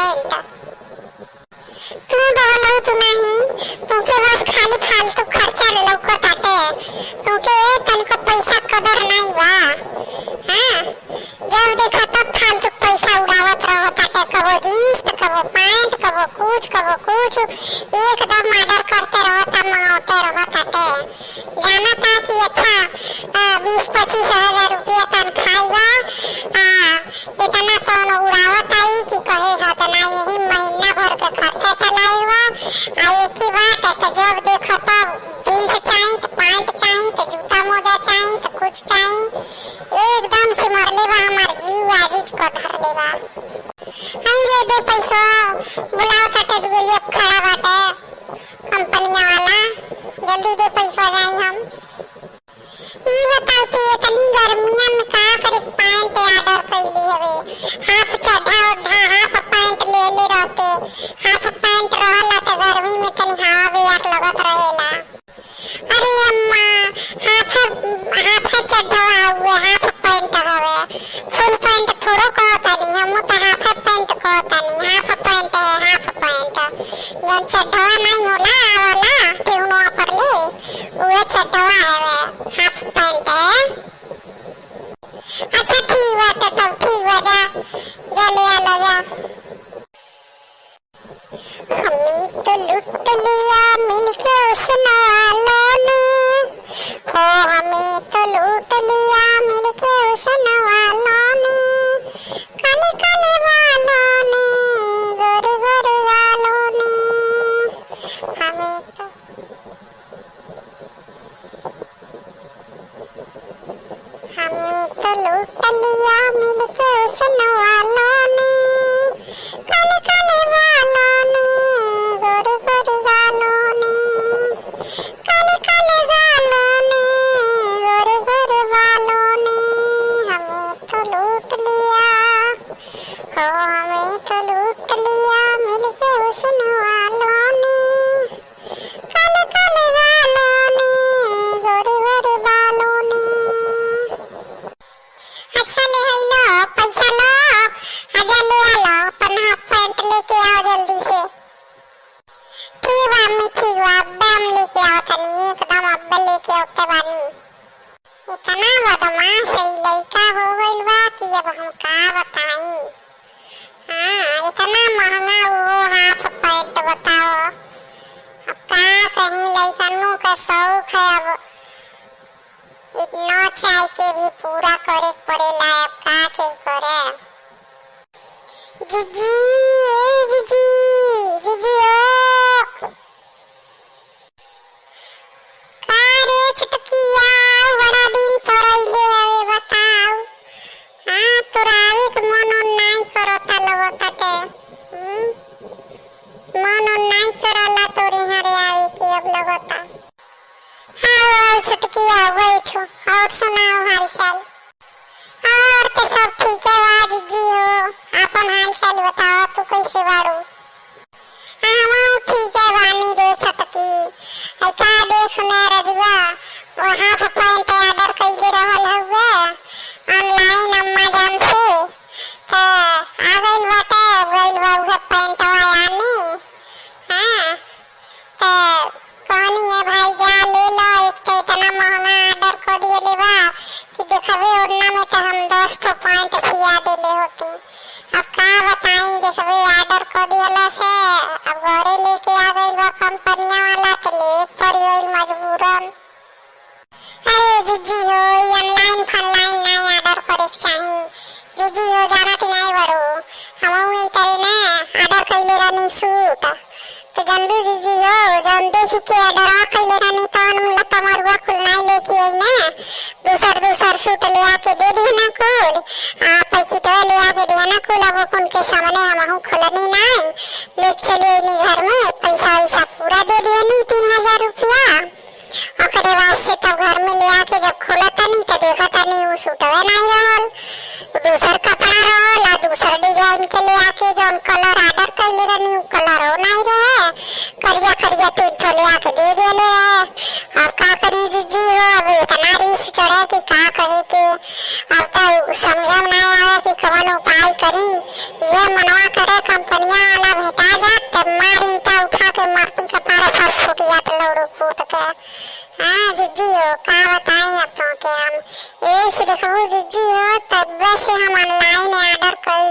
Pant. तू बगलऊ तू नहीं, तुके बस खाली फालतू खर्चा लौकताटे, तुके तनिको पैसा कदर नहीं बा। हां, जब देखा तब फालतू पैसा उड़ावत रहताटे, कबो जीन्स तो कबो पैंट, कबो कुछ एकदम ऑर्डर करते रहता, मंगाते रहताटे। जाना था कि अच्छा 20-25 हजार रुपया तनख्वाह बा, इतना तो उड़ावत आई कि कहे हाथ ना यही महीना भर के खर्चा चलाएगा। एक ही बात है, तो जब देखो तब जीन्स चाहिए तो पैंट चाहिए तो जूता मोजा चाहिए तो कुछ चाहिए, एकदम से मरले बा हमार जीव आजीज को धरले बा। रे दे पैसा बुलाओ ताटे दुगलिया खड़ा बाटे कंपनिया वाला, जल्दी दे पैसा जाए हम। ई बताओ कि इतनी गर्मियां में का करे पैंट ऑर्डर कइली हवे, हाफ चढ़ा हाफ पैंट ले रहते, हाफ पैंट रहला तो गर्मी में तनी हवा बेयाक लगत रहेला। अरे अम्मा हाफ चढ़ा हुए हाफ पैंट हवे, फुल पैंट थोड़ो कहता नहीं, हम तो हाफ पैंट कहता नहीं, हाफ पैंट है हाफ पैंट, जन चढ़ा नहीं होला वाला केहनो पर ले वो चढ़ा है हाफ पैंट है। अच्छा ठीक बात है, तब ठीक बा, जा ले आ जा। हमें तो लुट लिया मिलके उस नवालों ने, हो हमें तो लूट लिया मिलके उस नवालों ने, काले काले वालों ने, गोरे गोरे वालों ने, हमें तो लूट लिया मिलके उस नवालों ने, काले काले वालों ने, गोरे गोरे वालों ने, काले काले वालों ने, गोरे गोरे वालों ने, हमें तो लूट लिया, हो हमें तो लूट लिया मिलके उस नवालों ने, काले काले वालों ने, गोरे गोरे वालों ने। अच्छा ले लो पैसा लो, आजा ले आ लो अपन हाफ पैंट लेके आओ जल्दी से। ठीक बा अम्मी ठीक बा, अब हम लेके आओ तनी, एकदम अब लेके आओते बानी। इतना बदमाश है लड़का हो गइल बा कि अब हम का बताई। हाँ इतना महंगा वो हाफ पैंट बताओ, अब का कहीं लड़कनों का शौक है, अब इतना चाह के भी पूरा करे पड़ेला, अब का के करे। जीजी जीजी जीजी ओ का रे छटकिया, बड़ा दिन पर आइले हवे बताओ। हाँ तोरा आवे के मन नहीं करता लगताटे, मन नहीं करला तोरे हरे आवे के अब लगता। हाँ छटकिया बैठो और सुनाओ हाल चाल। और तो सब ठीक है बा जीजी हो, अपन हाल चाल बताओ, तू कैसे बाड़ू? हम ठीक है बानी रे छटकी, है का देख मैं रजुआ वो हाफ पैंट ऑर्डर कइले रहल हउवे ऑनलाइन अमेज़न से, तो आ गइल बा उहे पैंटवा आनी। हाँ तो कहनी है भाई जा ले लो, एक तो इतना महंगा ऑर्डर कर दिए बा कि देखबे ओढ़ना में तो हम 10 ठो पैंट सिया देले होती। अब का बताई, देखबे ऑर्डर कर दियला से अब घरे लेके आ गइल बा कंपनिया वाला, तो ले पड़ गइल मजबूरन। अरे जीजी हो ऑनलाइन फॉनलाइन नहीं ऑर्डर करे चाहिए, जीजी हो जाना कि नहीं बड़ो, हम ई करे ना ऑर्डर कइले रहनी सूट, तो जल्दी जीजी हो जन देखी के ऑर्डर कइले रहनी तो हम तमरुआ कुल नहीं लेके आई ना, दूसर सूट ले आके दे दी ना कुल, पैकेट ले आके दे ना कुल, अब कौन के सामने हम खोलनी नहीं, लेके चलिए नी घर में, पैसा वैसा पूरा दे दियो नी 3000 रुपया। ओकरे बाद से तब घर में ले आके जब खोलता नहीं तो देखता नहीं वो सूटवे नहीं रहल, दूसर कपड़ा रहल और दूसर डिजाइन के ले आके जौन कलर ऑर्डर कइले रहनी उ कलर हो नहीं रहे, करिया करिया तो ले आके दे देले है। और का करी जीजी हो, अब इतना रिस चढ़े कि का कहे के, अब तो समझ में नहीं आया कि कौन उपाय करी। ये मनवा करे कंपनिया जीजी हो तब से हम ऑनलाइन ऑर्डर कई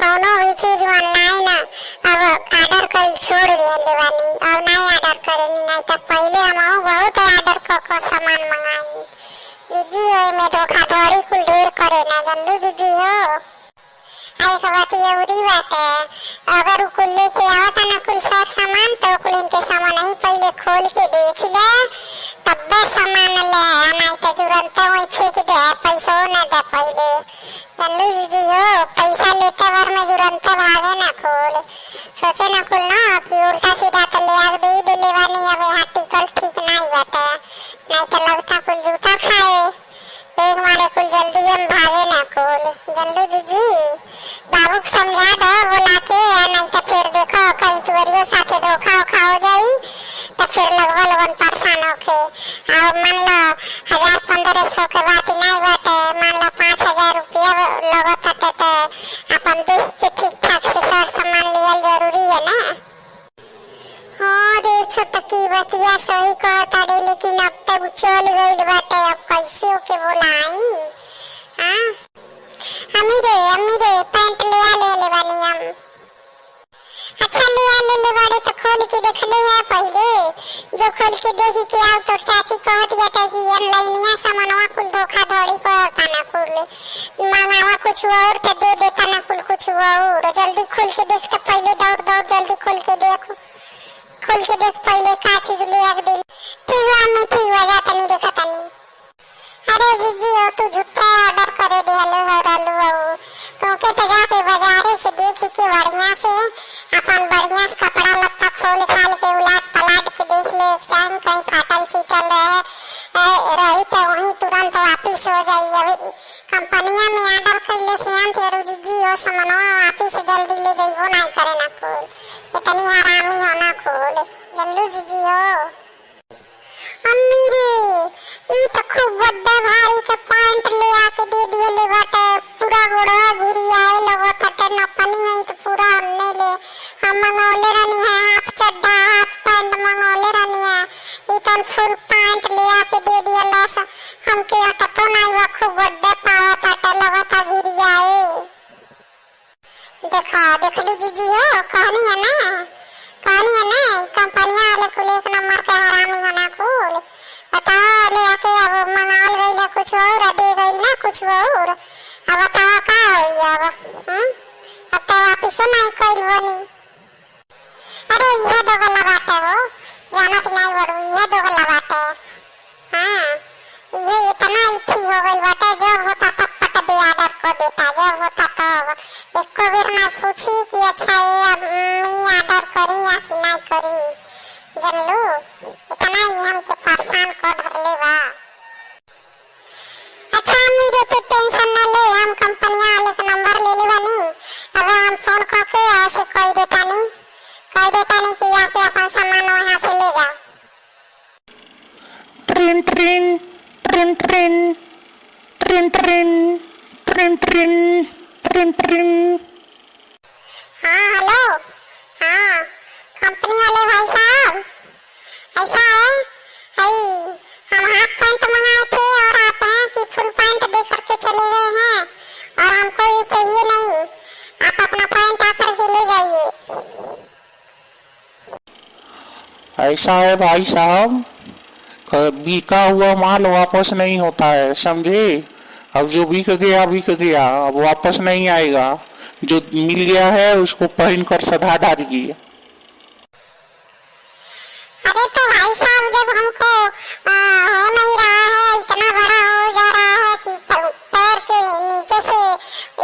कोनो भी चीज ऑनलाइन अब ऑर्डर कई छोड़ दिए बानी। अब नहीं ऑर्डर करेनी, नहीं तो पहले हम बहुत ऑर्डर को सामान मंगाई। जीजी हो में धोखाधड़ी कुल ढेर करे ना जानलू जीजी हो। एक बात ये उरी बात है, अगर उ कुल लेके आवता ना कुल सब सामान तो कुल इनके सामान ही पहले खोल के देख ले तब सामान ले, नहीं तो तुरंत वही फेंक दे, पैसा ना दे पहले जानलू जीजी हो। पैसा लेते बार में तुरंत भागे ना खोल, सोचे ना कुल ना कि उल्टा सीधा तो ले आग दे दिले बानी। अब यहाँ टिकल ठीक नहीं बाटे, नहीं तो लगता कुल जूता खाए एक मारे कुल जल्दी हम भागे ना कुल जानलू जीजी। बाबू को समझा दो बुला के, नहीं तो फिर देखो कहीं तुअरियों साथे धोखा ओखा हो जाई तो फिर लगभग परेशान होके। और मान लो 1000-1500 के बात नहीं बाटे, मान लो 5000 रुपया लगत हटे तो अपन देख के ठीक ठाक से सब सामान लियल जरूरी है ना। हाँ रे छोटकी बतिया सही कहता रे, लेकिन अब तक चल गई बाटे, अब कैसे ओके बोलाई। हाँ अम्मी रे पैंट ले बानी हम। अच्छा ले बाड़े तो खोल के देख ले है पहले, जो खोल के देखी के आओ तो चाची कहत गया कि ऑनलाइनिया सामानवा कुल धोखाधड़ी करता ना कुल मंगावा कुछ और तो दे देता ना कुल कुछ और। जल्दी खोल के देख तो पहले दौड़ जल्दी खोल के देख पहले का चीज ले आग दे। ठीक हुआ मीठी हुआ जाता नहीं देखा तनी। अरे जीजी हो तू झूठा ऑर्डर करे दे हलू तो तो जाके बाजारे से देख के बढ़िया से अपन बढ़िया से कपड़ा लत्ता खोल खाल के उलाट पलाट के देख ले, चाहे कहीं फाटल चीटल रही तो वहीं तुरंत वापिस हो जाई। अभी कंपनिया में ऑर्डर करले से हम तेरू जीजी हो सामानवा वापिस जल्दी ले जाइबो नहीं करे ना खोल, इतनी आरामी हो ना खोल जानलू जीजी हो। अम्मी रे ई तो खूब बड़ा भारी के पैंट ले आके दे दिए ले बाटे, पूरा गोड़ा गिरी आए लगो तटे नपनी है तो पूरा हमने ले हम मंगौले रहनी है हाफ चड्डा हाफ पैंट मंगौले रहनी है, ई तो फुल पैंट ले आके दे दिए लस हमके तो नहीं वो खूब बड़ा पावा तटे लगो ता गिरी आए। देख लू जीजी हो कहनी है ना कंपनिया वाले कुल एक नंबर के हरामी होना कुल। बताओ ले आके अब मंगाल गई कुछ और दे गई ना कुछ और, अब बताओ का होई अब तो वापिस नहीं कइल बनी। अरे ये दो गला बाटे हो जानत नहीं बड़ू, ये दो गला बाटे। हाँ ये इतना इथी हो गई बाटे, जब होता तब पट दे ऑर्डर को देता, जब होता तब एक को बेर मैं पूछी कि अच्छा ये अब मैं ऑर्डर करी या कि नहीं करी जानलू। इतना ही हमके परेशान कर धरले बा। अच्छा मेरे तो टेंशन न ले, हम कंपनिया वाले का नंबर ले ले बानी, अब हम फोन करके ऐसे कह देता नहीं कि आके अपन सामान वहां से ले जा। ट्रिन ट्रिन ट्रिन ट्रिन ट्रिन ट्रिन ट्रिन ट्रिन ट्रिन ट्रिन। हाँ हेलो, हाँ कंपनी वाले भाई साहब ऐसा है हम हाफ पैंट मंगाए थे और आप हैं कि फुल पैंट दे करके चले गए हैं और हमको ये चाहिए नहीं, आप अपना पैंट आकर के ले जाइए। ऐसा है भाई साहब, बिका हुआ माल वापस नहीं होता है समझे। अब जो बिक गया अब वापस नहीं आएगा, जो मिल गया है उसको पहन कर सधा डालिए। अरे तो भाई साहब जब हमको हो नहीं रहा है, इतना बड़ा हो जा रहा है कि पैर के नीचे से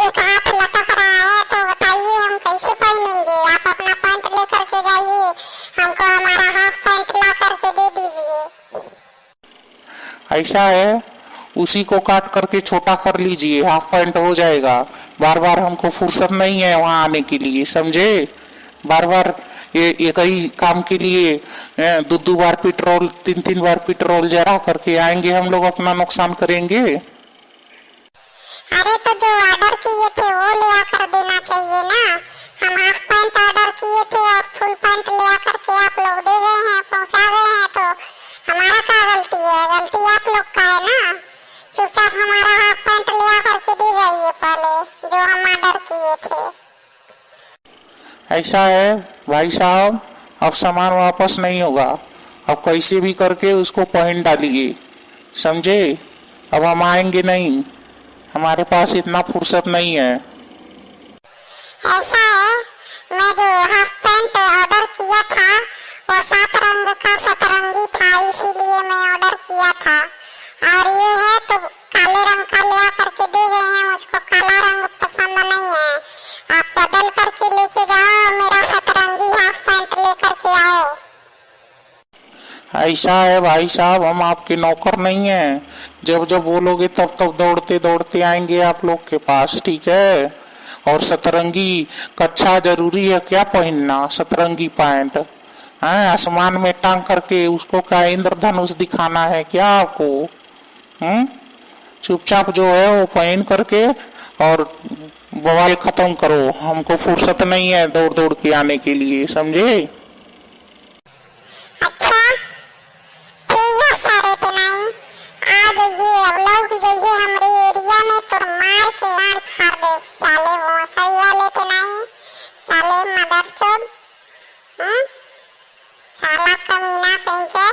एक हाथ लटक रहा है, तो बताइए हम कैसे पहनेंगे। आप अपना पैंट लेकर के जाइए, हमको हमारा हाफ पैंट ला करके दे दीजिए। ऐसा है उसी को काट करके छोटा कर लीजिए, हाफ पैंट हो जाएगा। बार बार हमको फुर्सत नहीं है वहां आने के लिए समझे, बार बार एक ही काम के लिए दो बार पेट्रोल तीन बार पेट्रोल जरा करके आएंगे हम लोग, अपना नुकसान करेंगे। अरे तो जो ऑर्डर किए थे वो ले आकर देना चाहिए ना, हम हाफ पैंट ऑर्डर किए थे और फुल पैंट ले आकर के आप लोग दे गए हैं, पहुंचा गए हैं, तो हमारा क्या गलती है, गलती आप लोग का है ना। चुपचाप हमारा हाफ पैंट ऐसा है भाई साहब, अब सामान वापस नहीं होगा, अब कैसे भी करके उसको पहन डालिए, समझे। अब हम आएंगे नहीं, हमारे पास इतना फुर्सत नहीं है। ऐसा है, मैं जो हाफ पैंट ऑर्डर किया था वो 7 रंग का सतरंगी था, इसीलिए मैं ऑर्डर किया था। और ये है तो काले रंग का ले करके दे गए हैं, मुझको काला रंग पसंद नहीं है। आप बदल करके लेके जाओ, मेरा सतरंगी हाफ पैंट लेकर के आओ। ऐसा है भाई साहब, हम आपके नौकर नहीं हैं, जब जब बोलोगे तब तब दौड़ते दौड़ते आएंगे आप लोग के पास, ठीक है। और सतरंगी कच्छा जरूरी है क्या पहनना, सतरंगी पैंट है आसमान में टांग करके, उसको क्या इंद्रधनुष दिखाना है क्या आपको। चुपचाप जो है वो पहन करके और बवाल खत्म करो, हमको फुर्सत नहीं है दौड़ दौड़ के आने के लिए, समझे। अच्छा ठीक है सारे नहीं आ जाइए, अब लोग जाइए हमारे एरिया में तो मार के गांड फाड़ दे साले, वो सही वाले तो नहीं, साले मदरचोद, साला कमीना कहीं के।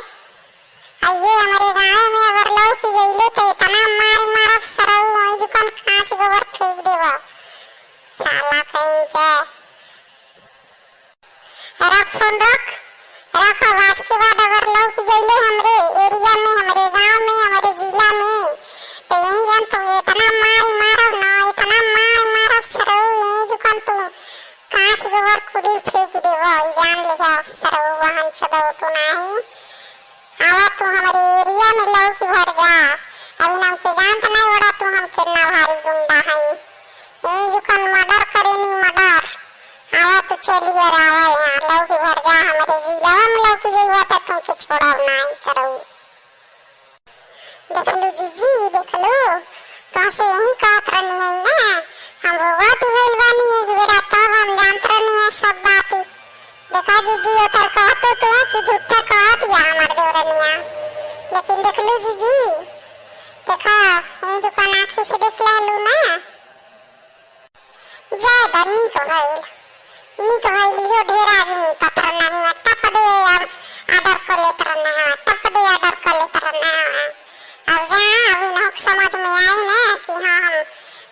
आइए हमारे गांव में अगर लोग जाइए तो इतना मार मारब सरऊ वही दुकान कांच गोबर फेंक देवा, साला कहीं के। रख फोन रख आवाज के बाद अगर लोग गईले हमरे एरिया में, हमारे गांव में, हमारे जिला में, तो यही जान तो इतना मारब ना, इतना मारब सरऊ यही दुकान तू कांच गोबर खुदी फेंक देवो, जान ले जा सरऊ वाहन चदो तू नहीं आवा तू हमारे एरिया में लोग भर जा। अभी नाम के जान तो नहीं बड़ा तू हम कितना भारी गुंडा है, यही दुकान मर्डर करे नहीं मर्डर आवा तो चलिए और आवा यहाँ लौकी भर जा हमारे जिला में, लौकी जाइए तो तुमके छोड़ा नहीं सरऊ। देख लो जीजी देख लो, तो से यही कहत रहनी है ना, हम बात होइल बानी एक बेरा तब हम जानत रहनी है सब बात। देखा जीजी उतर कहतो तो कि झूठा कहत या हमार देवरनिया, लेकिन देख लो जीजी, देखा यही दुकान आँखी से देख लो ना, जय धनी को गइल निक भइली हो ढेर आदमी पत्रना हुआ टप दे आर्डर कर लेत रहना है, टप दे आर्डर कर लेत रहना है। अब जहाँ अभी ना समझ में आए ना कि हाँ हम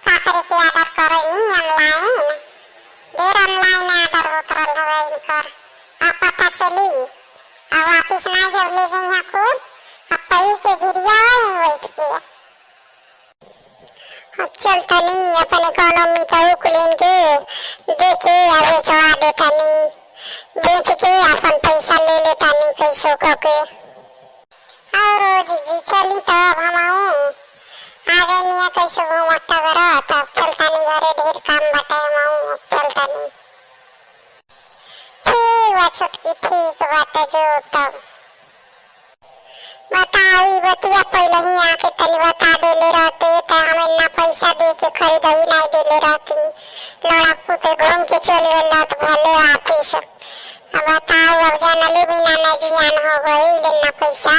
का करे के आर्डर करे नहीं ऑनलाइन, देर ऑनलाइन आर्डर होत रहल है इनकर, अब पता चली अब वापिस ना जब ले जाइए को अब पैर के गिरिया बैठ के अब चलता नहीं अपने इकोनॉमी का उकलेन के देखे अब बेचवा देता नहीं, बेच के अपन पैसा ले लेता नहीं कैसो के। और जीजी चली तो अब हम आगे नहीं कैसे घूमता करो, तब चलता नहीं घरे ढेर काम बताए हम चलता नहीं। ठीक बा छुटकी ठीक बात जो तब बताओ बतिया पहले ही आके तनी बता देले रहते तो हमें ना पैसा दे के खरीदाई नहीं देले रहती, लड़ा पुते घूम के चल गए तो भले ऑफिस। अब बताओ अब जानले बिना ना जियान हो गई लेना पैसा।